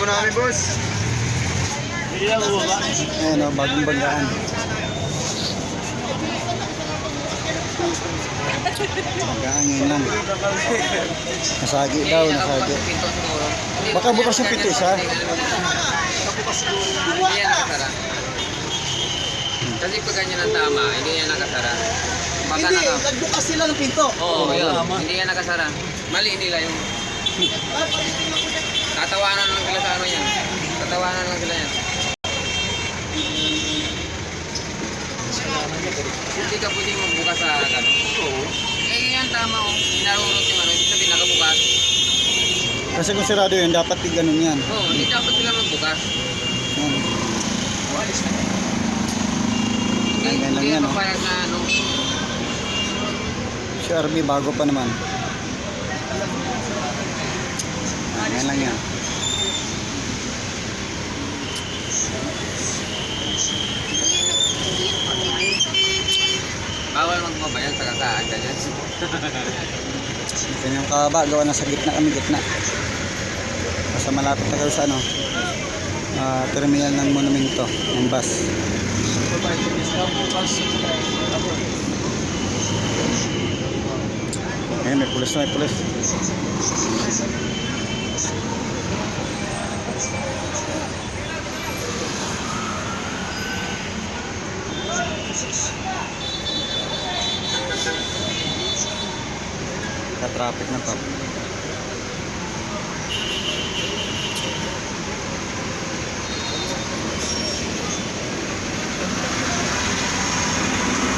mo namin, boss. Ayan o, bagong bagaan. Bagaan ngayon lang. Nasagi daw, nasagi. Baka bukas yung pitis ha. Hindi yan nakasara. Kasi pag ganyan ang tama, hindi yan nakasara. Baka Hindi, nagbukas sila ng pinto. Oo, yun. Hindi yan nakasara. Mali nila yung... Tatawanan lang sila sa ano yan. Tatawanan lang sila yan. Hindi ka pwedeng magbukas sa gano'n. Oo. Eh, yan tama o. Inarurot yung ano. Ibig sabihin nakabukas. Kasi kung sarado yun, dapat ganun yan. Oo, hindi dapat sila magbukas. Ganyan lang Hindi yan, yan oh. papayag na ano. Si RB, bago pa naman. Ganyan lang yan. Bawal magbabayan sa kasaan ka dyan. Ganyan kaba, gawa na sa gitna kami, gitna. Basta malapit na kayo sa ano, terminal ng monumento, ng bus. Ayan, may pulis na, may pulis. Ka-traffic na to.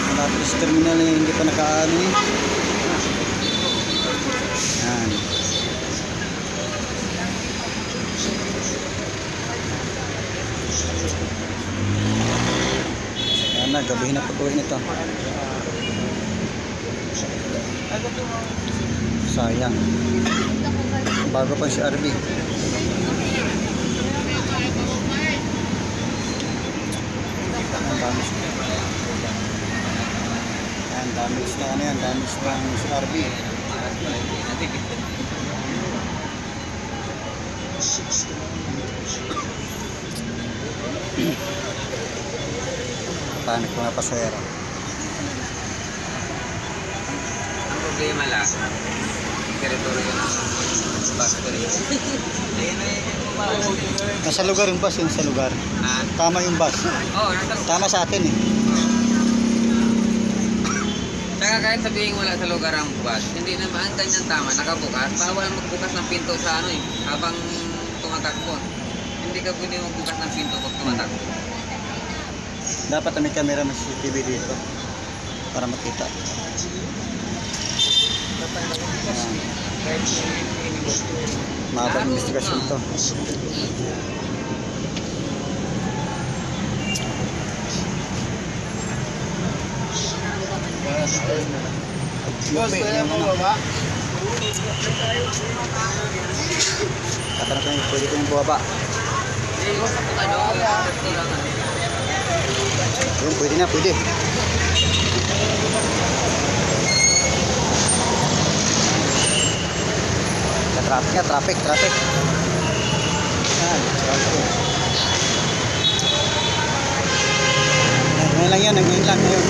Malapit sa terminal na hindi pa nakaano eh. Yan. Yan na, gabihin na pag-uwi nito. Sayang. Bago pa si RB. Ang damage na ano yan, damage ng si RB. Panik mga pasahero. Ang problema lang, teritoryo ng bus ko rin. Nasa lugar yung bus, yung sa lugar. Tama yung bus. Oo, nasa Tama sa atin eh. Tsaka kahit sabihin wala sa lugar ang bus, hindi naman ang ganyan tama, nakabukas. Bawal magbukas ng pinto sa ano eh, habang tumatakbo. Hindi ka pwede magbukas ng pinto pag tumatakbo. Dapat may camera, may CCTV dito para makita. Mahabang investigasyon to. Katanap lang, pwede ko yung buwaba. Eh, ano, Yun, pwede na, pwede. Traffic nga, traffic. Yan, traffic. Ngayon lang yan, ngayon lang, ngayon.